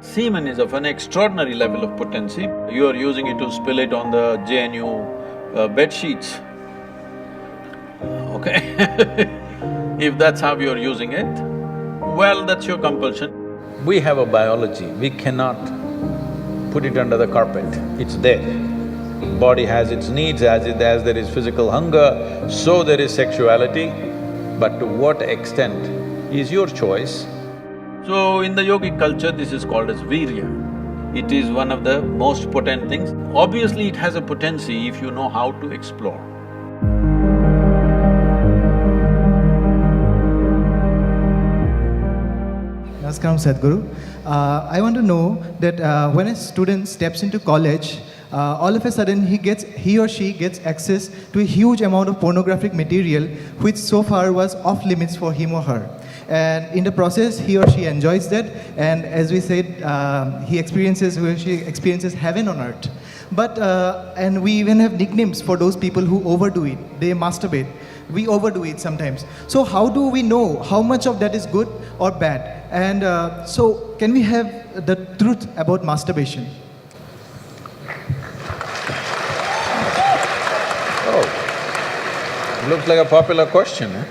Semen is of an extraordinary level of potency. You are using it to spill it on the JNU bed sheets, okay? If that's how you're using it, well, that's your compulsion. We have a biology, we cannot put it under the carpet, it's there. Body has its needs, as there is physical hunger, so there is sexuality, but to what extent is your choice. So in the yogic culture, this is called as virya. It is one of the most potent things. Obviously, it has a potency if you know how to explore. Namaskaram, Sadhguru. I want to know that when a student steps into college, all of a sudden he or she gets access to a huge amount of pornographic material which so far was off limits for him or her. And in the process, he or she enjoys that, and as we said, he or she experiences heaven on earth. But, and we even have nicknames for those people who overdo it. They masturbate. We overdo it sometimes. So how do we know how much of that is good or bad? And so can we have the truth about masturbation? Oh, looks like a popular question, eh?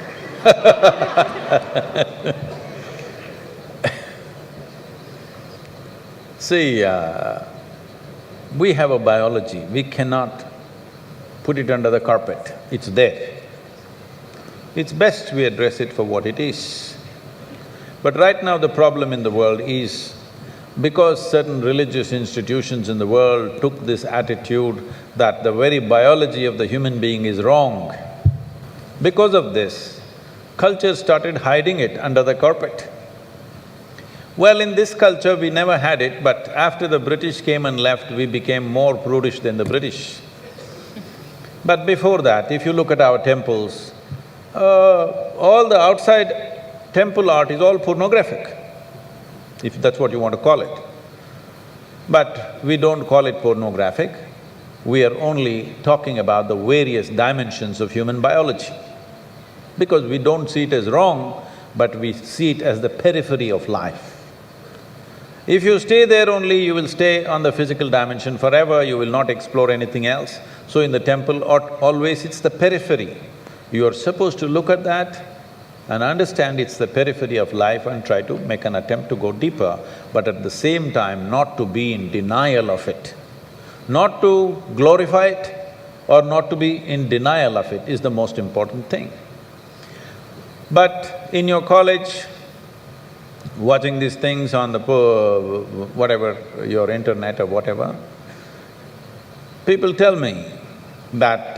See, we have a biology, we cannot put it under the carpet, it's there. It's best we address it for what it is. But right now the problem in the world is, because certain religious institutions in the world took this attitude that the very biology of the human being is wrong, because of this, culture started hiding it under the carpet. Well, in this culture we never had it, but after the British came and left, we became more prudish than the British. But before that, if you look at our temples, all the outside temple art is all pornographic, if that's what you want to call it. But we don't call it pornographic, we are only talking about the various dimensions of human biology. Because we don't see it as wrong, but we see it as the periphery of life. If you stay there only, you will stay on the physical dimension forever, you will not explore anything else. So in the temple, always it's the periphery. You are supposed to look at that and understand it's the periphery of life and try to make an attempt to go deeper, but at the same time not to be in denial of it. Not to glorify it or not to be in denial of it is the most important thing. But in your college, watching these things on the whatever, your internet or whatever, people tell me that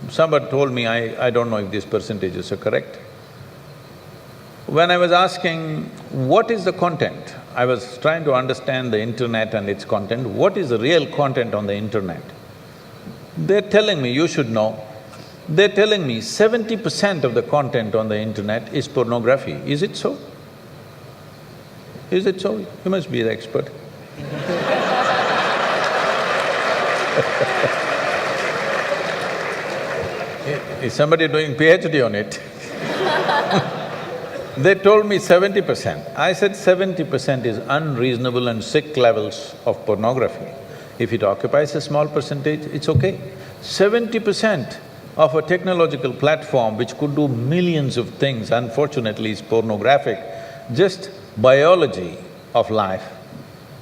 somebody told me, I don't know if these percentages are correct. When I was asking, what is the content? I was trying to understand the internet and its content, what is the real content on the internet? They're telling me, you should know, they're telling me 70% of the content on the internet is pornography. Is it so? Is it so? You must be the expert. Is somebody doing PhD on it? They told me 70%. I said 70% is unreasonable and sick levels of pornography. If it occupies a small percentage, it's okay. 70% of a technological platform which could do millions of things, unfortunately is pornographic, just biology of life.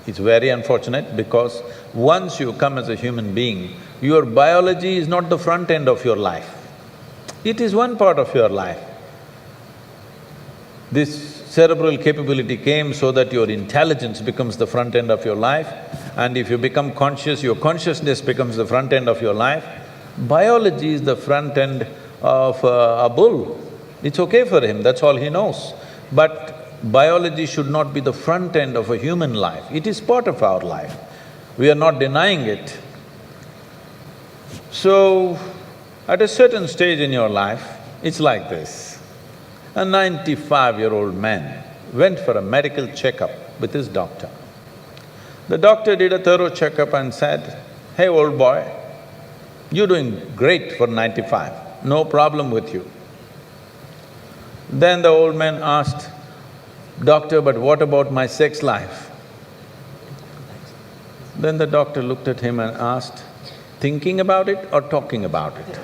It's very unfortunate because once you come as a human being, your biology is not the front end of your life. It is one part of your life. This cerebral capability came so that your intelligence becomes the front end of your life, and if you become conscious, your consciousness becomes the front end of your life. Biology is the front end of a bull. It's okay for him, that's all he knows. But biology should not be the front end of a human life, it is part of our life. We are not denying it. So, at a certain stage in your life, it's like this. A 95-year-old man went for a medical checkup with his doctor. The doctor did a thorough checkup and said, "Hey, old boy, you're doing great for 95, no problem with you." Then the old man asked, "Doctor, but what about my sex life?" Then the doctor looked at him and asked, thinking about it or talking about it?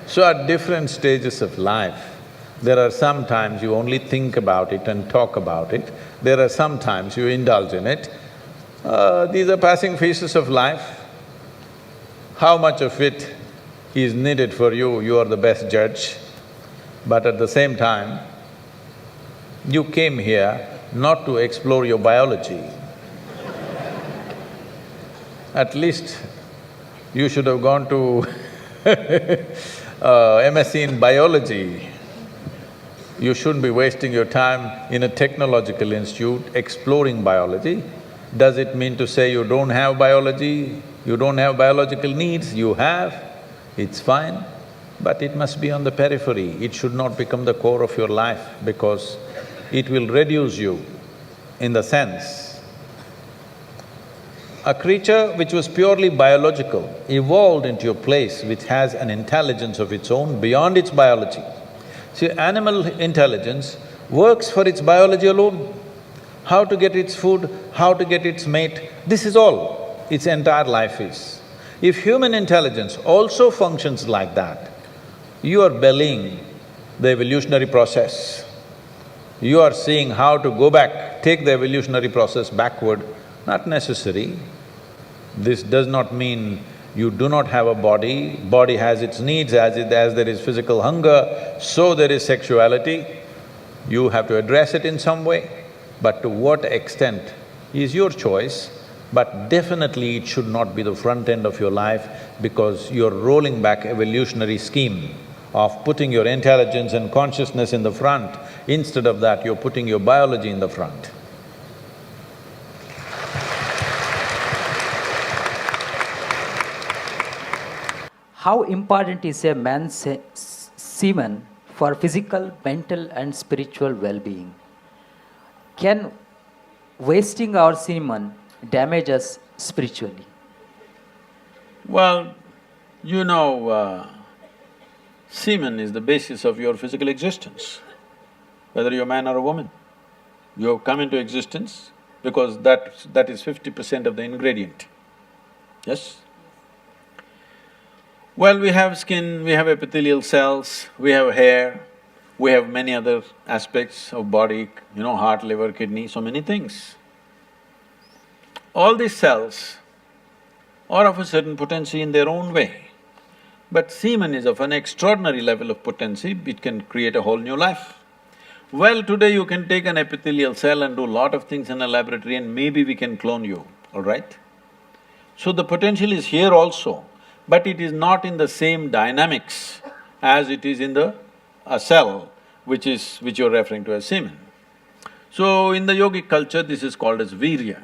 So at different stages of life, there are some times you only think about it and talk about it, there are some times you indulge in it. These are passing phases of life. How much of it is needed for you, you are the best judge. But at the same time, you came here not to explore your biology. At least you should have gone to MSc in biology. You shouldn't be wasting your time in a technological institute exploring biology. Does it mean to say you don't have biology, you don't have biological needs? You have, it's fine, but it must be on the periphery. It should not become the core of your life because it will reduce you in the sense. A creature which was purely biological evolved into a place which has an intelligence of its own beyond its biology. See, animal intelligence works for its biology alone. How to get its food, how to get its mate, this is all its entire life is. If human intelligence also functions like that, you are bellying the evolutionary process. You are seeing how to go back, take the evolutionary process backward, not necessary. This does not mean you do not have a body, body has its needs, as there is physical hunger, so there is sexuality. You have to address it in some way, but to what extent is your choice, but definitely it should not be the front end of your life because you're rolling back evolutionary scheme of putting your intelligence and consciousness in the front. Instead of that, you're putting your biology in the front. How important is a man's semen for physical, mental and spiritual well-being? Can wasting our semen damage us spiritually? Well, you know, semen is the basis of your physical existence, whether you're a man or a woman. You have come into existence because that is 50% of the ingredient, yes? Well, we have skin, we have epithelial cells, we have hair, we have many other aspects of body, you know, heart, liver, kidney, so many things. All these cells are of a certain potency in their own way, but semen is of an extraordinary level of potency, it can create a whole new life. Well, today you can take an epithelial cell and do a lot of things in a laboratory and maybe we can clone you, all right? So the potential is here also, but it is not in the same dynamics as it is in a cell which you're referring to as semen. So in the yogic culture, this is called as virya.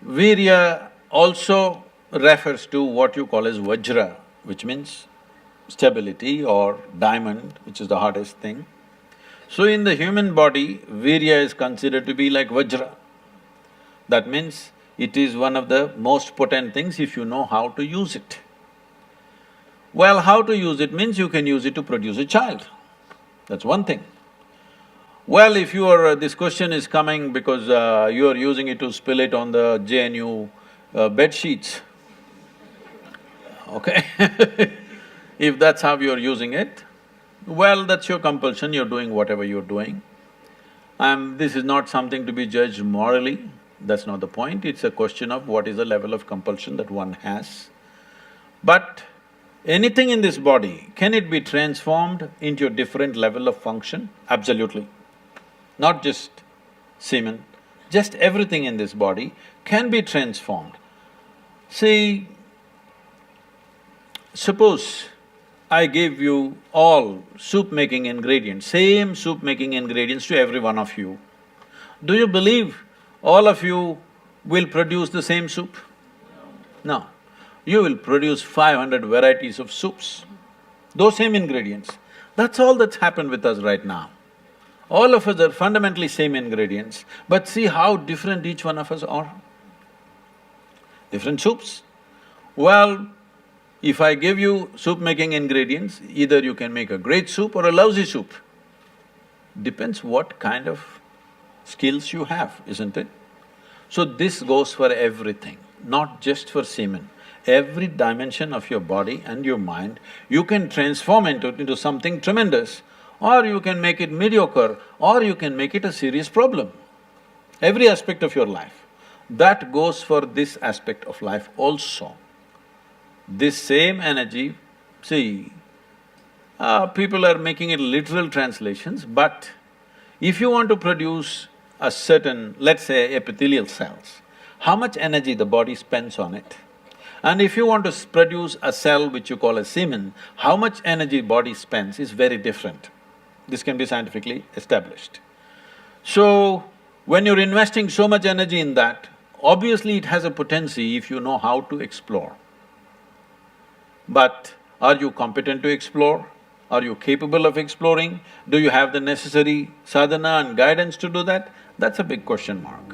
Virya also refers to what you call as vajra, which means stability, or diamond, which is the hardest thing. So in the human body, virya is considered to be like vajra. That means it is one of the most potent things if you know how to use it. Well, how to use it means you can use it to produce a child, that's one thing. Well, if you are… this question is coming because you are using it to spill it on the JNU bed sheets, okay? If that's how you're using it, well, that's your compulsion, you're doing whatever you're doing. This is not something to be judged morally, that's not the point, it's a question of what is the level of compulsion that one has. But anything in this body, can it be transformed into a different level of function? Absolutely. Not just semen, just everything in this body can be transformed. See, suppose I gave you all soup-making ingredients, same soup-making ingredients to every one of you. Do you believe all of you will produce the same soup? No. You will produce 500 varieties of soups, those same ingredients. That's all that's happened with us right now. All of us are fundamentally same ingredients, but see how different each one of us are. Different soups. Well, if I give you soup-making ingredients, either you can make a great soup or a lousy soup. Depends what kind of skills you have, isn't it? So this goes for everything, not just for semen. Every dimension of your body and your mind, you can transform into something tremendous, or you can make it mediocre, or you can make it a serious problem. Every aspect of your life. That goes for this aspect of life also. This same energy, see, people are making it literal translations, but if you want to produce a certain, let's say, epithelial cells, how much energy the body spends on it? And if you want to produce a cell which you call a semen, how much energy body spends is very different. This can be scientifically established. So, when you're investing so much energy in that, obviously it has a potency if you know how to explore. But are you competent to explore? Are you capable of exploring? Do you have the necessary sadhana and guidance to do that? That's a big question mark.